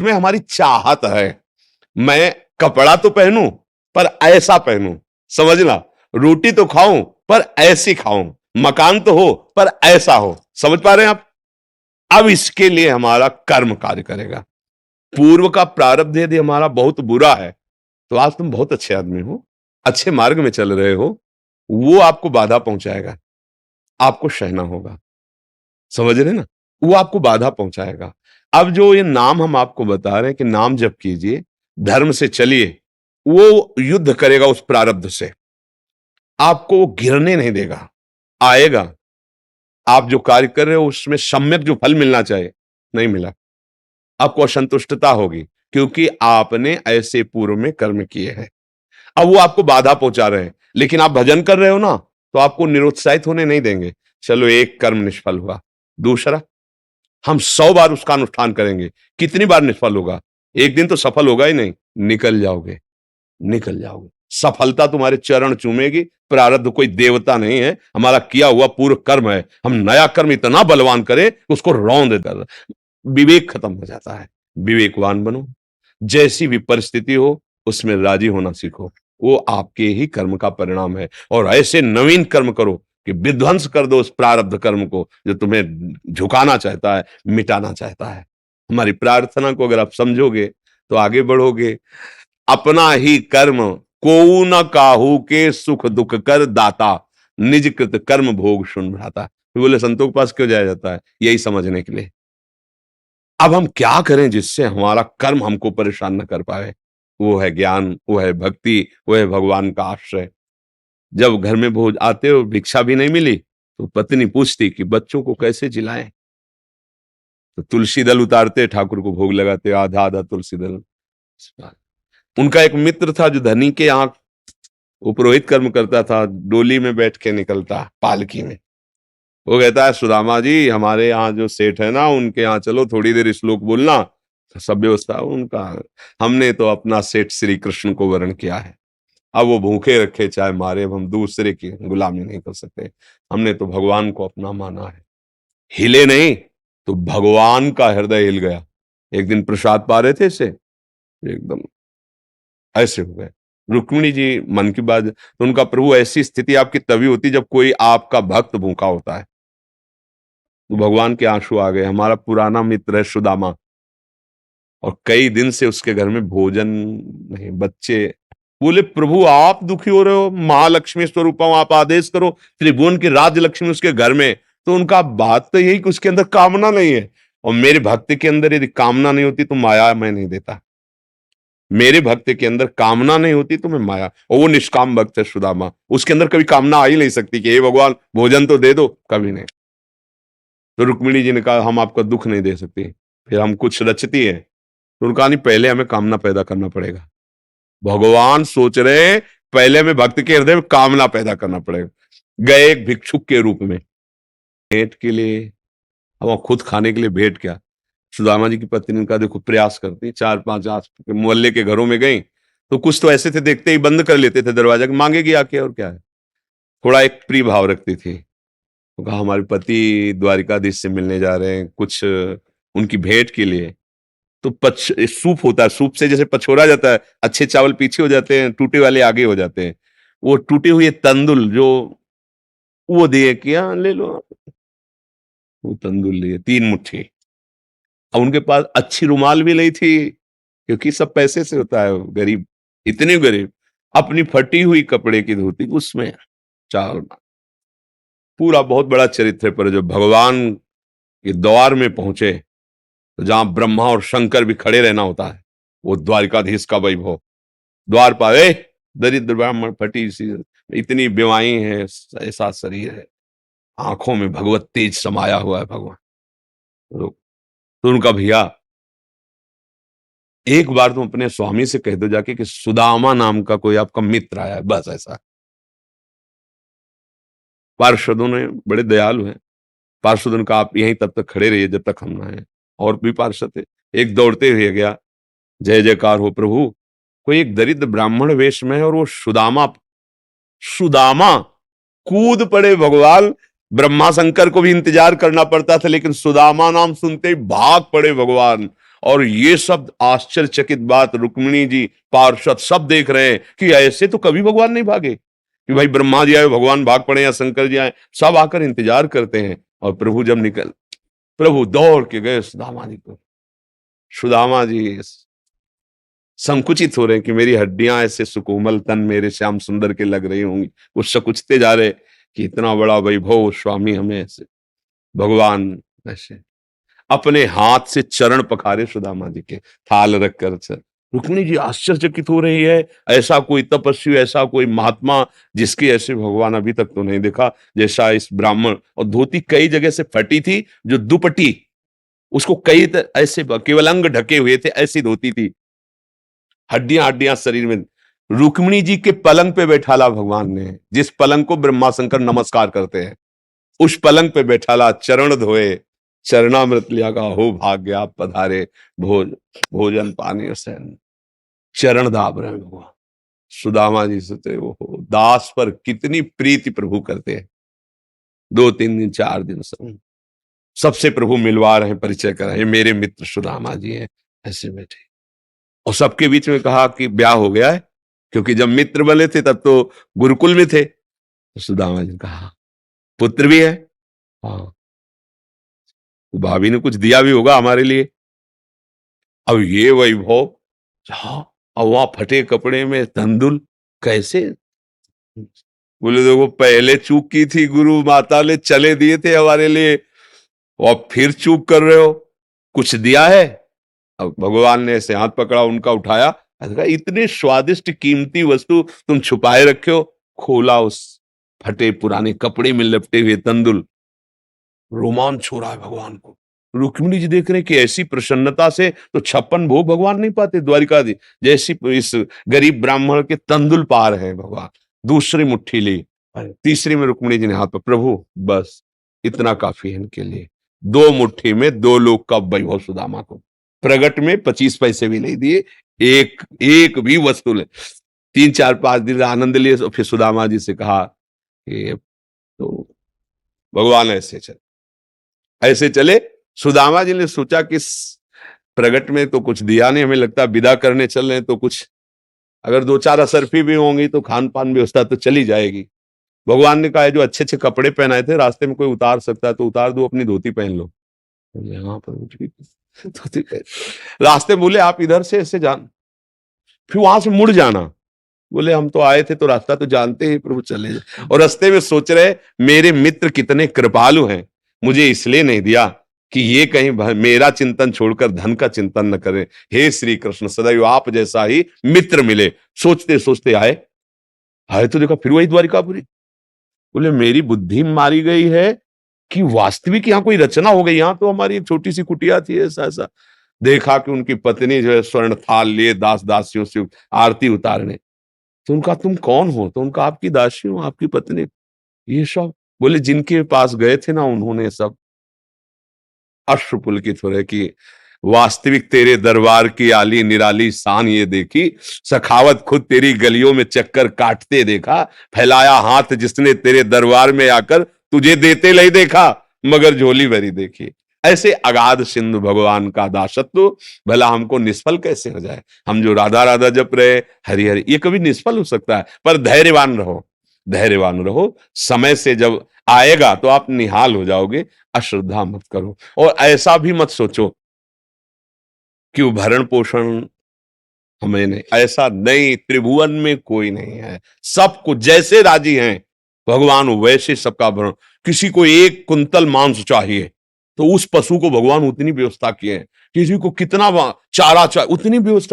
में हमारी चाहत है, मैं कपड़ा तो पहनूं पर ऐसा पहनूं, समझना, रोटी तो खाऊं पर ऐसी खाऊं, मकान तो हो पर ऐसा हो। समझ पा रहे हैं आप? अब इसके लिए हमारा कर्म कार्य करेगा। पूर्व का प्रारब्ध यदि हमारा बहुत बुरा है तो आज तुम बहुत अच्छे आदमी हो, अच्छे मार्ग में चल रहे हो, वो आपको बाधा पहुंचाएगा, आपको सहना होगा। समझ रहे ना? वो आपको बाधा पहुंचाएगा। अब जो ये नाम हम आपको बता रहे हैं कि नाम जप कीजिए, धर्म से चलिए, वो युद्ध करेगा उस प्रारब्ध से, आपको वो गिरने नहीं देगा, आएगा। आप जो कार्य कर रहे हो उसमें सम्यक जो फल मिलना चाहिए नहीं मिला, आपको असंतुष्टता होगी, क्योंकि आपने ऐसे पूर्व में कर्म किए हैं। अब वो आपको बाधा पहुंचा रहे हैं, लेकिन आप भजन कर रहे हो ना, तो आपको निरुत्साहित होने नहीं देंगे। चलो एक कर्म निष्फल हुआ, दूसरा हम 100 बार उसका अनुष्ठान करेंगे, कितनी बार निष्फल होगा? एक दिन तो सफल होगा ही नहीं, निकल जाओगे, निकल जाओगे, सफलता तुम्हारे चरण चूमेगी। प्रारब्ध कोई देवता नहीं है, हमारा किया हुआ पूर्व कर्म है। हम नया कर्म इतना बलवान करें उसको रौंद देता, विवेक खत्म हो जाता है। विवेकवान बनो, जैसी भी परिस्थिति हो उसमें राजी होना सीखो, वो आपके ही कर्म का परिणाम है। और ऐसे नवीन कर्म करो कि विध्वंस कर दो उस प्रारब्ध कर्म को जो तुम्हें झुकाना चाहता है, मिटाना चाहता है। हमारी प्रार्थना को अगर आप समझोगे तो आगे बढ़ोगे। अपना ही कर्म कोऊ न काहू के सुख दुख कर दाता, निज कृत कर्म भोग सुन भ्राता। बोले संतों के पास क्यों जाया जाता है? यही समझने के लिए। अब हम क्या करें जिससे हमारा कर्म हमको परेशान न कर पाए? वो है ज्ञान, वो है भक्ति, वो है भगवान का आश्रय। जब घर में भोज आते हो, भिक्षा भी नहीं मिली, तो पत्नी पूछती कि बच्चों को कैसे जिलाएं? तो तुलसी दल उतारते, ठाकुर को भोग लगाते, आधा आधा तुलसी दल। उनका एक मित्र था जो धनी के यहाँ वो पुरोहित कर्म करता था, डोली में बैठ के निकलता, पालकी में। वो कहता है, सुदामा जी हमारे यहाँ जो सेठ है ना, उनके यहाँ चलो, थोड़ी देर श्लोक बोलना। सब व्यवस्था उनका, हमने तो अपना सेठ श्री कृष्ण को वरण किया है, अब वो भूखे रखे चाहे मारे, अब हम दूसरे की गुलामी नहीं कर सकते। हमने तो भगवान को अपना माना है। हिले नहीं तो भगवान का हृदय हिल गया। एक दिन प्रसाद पा रहे थे इसे, एकदम ऐसे हो गए। रुक्मिणी जी मन की बात, तो उनका प्रभु ऐसी स्थिति आपकी तभी होती जब कोई आपका भक्त भूखा होता है। तो भगवान के आंसू आ गए। हमारा पुराना मित्र है सुदामा, और कई दिन से उसके घर में भोजन नहीं, बच्चे। बोले प्रभु आप दुखी हो रहे हो, महालक्ष्मी स्वरूप हूं, आप आदेश करो, त्रिभुवन की राज्य लक्ष्मी उसके घर में। तो उनका बात तो यही कि उसके अंदर कामना नहीं है, और मेरे भक्त के अंदर यदि कामना नहीं होती तो माया मैं नहीं देता। मेरे भक्त के अंदर कामना नहीं होती तो मैं माया, और वो निष्काम भक्त है सुदामा, उसके अंदर कभी कामना आ ही नहीं सकती कि हे भगवान भोजन तो दे दो, कभी नहीं। तो रुक्मिणी जी ने कहा हम आपका दुख नहीं दे सकते। फिर हम कुछ रचती है, तो उनका नहीं, पहले हमें कामना पैदा करना पड़ेगा। भगवान सोच रहे पहले हमें भक्त के हृदय में कामना पैदा करना पड़ेगा। गए एक भिक्षुक के रूप में भेंट के लिए, अब खुद खाने के लिए भेंट क्या। सुदामा जी की पत्नी ने कहा देखो प्रयास करती, 4-5 आस के मोहल्ले के घरों में गई, तो कुछ तो ऐसे थे देखते ही बंद कर लेते थे दरवाजा, मांगेगी आके और क्या है। थोड़ा एक प्रिय भाव रखती थी। तो कहा हमारे पति द्वारिकाधीश से मिलने जा रहे हैं, कुछ उनकी भेंट के लिए। तो सूप होता है, सूप से जैसे पछोड़ा जाता है, अच्छे चावल पीछे हो जाते हैं, टूटे वाले आगे हो जाते हैं। वो टूटे हुए तंदुल जो वो दिए कि हाँ ले लो आप। वो तंदुल लिए 3 मुट्ठी। अब उनके पास अच्छी रुमाल भी नहीं थी, क्योंकि सब पैसे से होता है, गरीब, इतने गरीब। अपनी फटी हुई कपड़े की धोती उसमें चावल। पूरा बहुत बड़ा चरित्र पर जब भगवान के द्वार में पहुंचे, तो जहां ब्रह्मा और शंकर भी खड़े रहना होता है, वो द्वारिकाधीश का वैभव। द्वार पर दरिद्र ब्राह्मण, फटी सी, इतनी बीमारी है, ऐसा शरीर है, आंखों में भगवत तेज समाया हुआ है भगवान। तो उनका भैया एक बार तुम अपने स्वामी से कह दो जाके कि सुदामा नाम का कोई आपका मित्र आया है, बस ऐसा। पार्षदों ने बड़े दयालु हैं, पार्षदों का आप यहीं तब तक खड़े रहिए जब तक हम ना आए। और भी पार्षद थे, एक दौड़ते हुए गया, जय जयकार हो प्रभु, कोई एक दरिद्र ब्राह्मण वेश में है और वो सुदामा। सुदामा कूद पड़े भगवान। ब्रह्मा शंकर को भी इंतजार करना पड़ता था, लेकिन सुदामा नाम सुनते ही भाग पड़े भगवान, और ये सब आश्चर्यचकित बात रुक्मिणी जी, पार्षद सब देख रहे हैं कि ऐसे तो कभी भगवान नहीं भागे, कि भाई ब्रह्मा जी आए भगवान भाग पड़े या शंकर जी आए, सब आकर इंतजार करते हैं। और प्रभु जब प्रभु दौड़ के गए सुदामा जी को। सुदामा जी संकुचित हो रहे हैं कि मेरी हड्डियां ऐसे सुकोमल तन मेरे श्याम सुंदर के लग रही होंगी, वो सकुचते जा रहे कि इतना बड़ा वैभव स्वामी हमें ऐसे भगवान ऐसे अपने हाथ से चरण पखारे सुदामा जी के, थाल रखकर। रुक्मिणी जी आश्चर्यचकित हो रही है, ऐसा कोई तपस्वी, ऐसा कोई महात्मा जिसके ऐसे भगवान अभी तक तो नहीं देखा जैसा इस ब्राह्मण। और धोती कई जगह से फटी थी, जो दुपट्टी उसको कई ऐसे केवल अंग ढके हुए थे, ऐसी धोती थी, हड्डियां हड्डियां शरीर में। रुक्मिणी जी के पलंग पे बैठाला भगवान ने, जिस पलंग को ब्रह्मा शंकर नमस्कार करते हैं, उस पलंग पे बैठाला, चरण धोए, चरणामृत लिया का हो भाग्य आप पधारे, भोजन पानी से चरण दाब रहे हैं भगवान। सुदामा जी सोचे वो दास पर कितनी प्रीति प्रभु करते हैं। 2-3 दिन 4 दिन सबसे प्रभु मिलवा रहे हैं, परिचय कर रहे हैं, मेरे मित्र सुदामा जी हैं, ऐसे बैठे। और सबके बीच में कहा कि ब्याह हो गया है, क्योंकि जब मित्र बने थे तब तो गुरुकुल में थे। तो सुदामा जी ने कहा पुत्र भी है, हाँ भाभी ने कुछ दिया भी होगा हमारे लिए। अब ये वैभव, अब वहां फटे कपड़े में तंदुल कैसे? बोले देखो पहले चूक की थी, गुरु माता ने चले दिए थे हमारे लिए, और फिर चूक कर रहे हो, कुछ दिया है? अब भगवान ने ऐसे हाथ पकड़ा, उनका उठाया, इतने स्वादिष्ट कीमती वस्तु तुम छुपाए रखे हो। खोला, उस फटे पुराने कपड़े में लपटे हुए तंदुल, रोमांच हो रहा है भगवान को। रुक्मिणी जी देख रहे हैं कि ऐसी प्रसन्नता से तो 56 भोग भगवान नहीं पाते द्वारिकाधीश, जैसी इस गरीब ब्राह्मण के तंदुल पा रहे हैं भगवान। दूसरी मुट्ठी ली, तीसरी में रुक्मिणी जी ने हाथ पर, प्रभु बस इतना काफी है इनके लिए। 2 मुट्ठी में 2 लोग का वैभव सुदामा को। प्रगट में 25 पैसे भी नहीं दिए, एक भी वस्तु ले। 3-4-5 दिन आनंद लिए, फिर सुदामा जी से कहा कि तो भगवान ऐसे चले। सुदामा जी ने सोचा कि प्रगट में तो कुछ दिया नहीं, हमें लगता विदा करने चल रहे हैं, तो कुछ अगर 2-4 असरफी भी होंगी तो खान पान व्यवस्था तो चली जाएगी। भगवान ने कहा जो अच्छे अच्छे कपड़े पहनाए थे, रास्ते में कोई उतार सकता है तो उतार दो, अपनी धोती पहन लो। यहाँ पर धोती पहन, रास्ते बोले आप इधर से ऐसे जान, फिर वहां से मुड़ जाना। बोले हम तो आए थे तो रास्ता तो जानते ही प्रभु, चले जाए। और रास्ते में सोच रहे मेरे मित्र कितने कृपालु हैं, मुझे इसलिए नहीं दिया कि ये कहीं मेरा चिंतन छोड़कर धन का चिंतन न करें। हे श्री कृष्ण, सदैव आप जैसा ही मित्र मिले। सोचते सोचते आए तो देखा फिर वही द्वारिकापुरी। बोले मेरी बुद्धि मारी गई है कि वास्तविक यहाँ कोई रचना हो गई। यहाँ तो हमारी एक छोटी सी कुटिया थी, ऐसा ऐसा। देखा कि उनकी पत्नी जो है स्वर्ण थाल लिए दास दासियों से आरती उतारने। तो उनका तुम कौन हो? तो उनका आपकी दासी हूं, आपकी पत्नी। ये सब बोले जिनके पास गए थे ना, उन्होंने सब अश्रुपुलकित हो रहे कि वास्तविक तेरे दरबार की आली निराली शान ये देखी, सखावत खुद तेरी गलियों में चक्कर काटते देखा, फैलाया हाथ जिसने तेरे दरबार में आकर तुझे देते नहीं देखा, मगर झोली भरी देखी। ऐसे अगाध सिंधु भगवान का दासत्व भला हमको निष्फल कैसे हो जाए? हम जो राधा राधा जप रहे, हरि हरि, ये कभी निष्फल हो सकता है। पर धैर्यवान रहो, धैर्यवान रहो। समय से जब आएगा तो आप निहाल हो जाओगे। अश्रद्धा मत करो, और ऐसा भी मत सोचो कि वो भरण पोषण हमें नहीं, ऐसा नहीं। त्रिभुवन में कोई नहीं है, सबको जैसे राजी हैं भगवान वैसे सबका भरण। किसी को 1 कुंतल मांस चाहिए तो उस पशु को भगवान उतनी व्यवस्था किए हैं, किसी को कितना चारा चाहिए उतनी व्यवस्था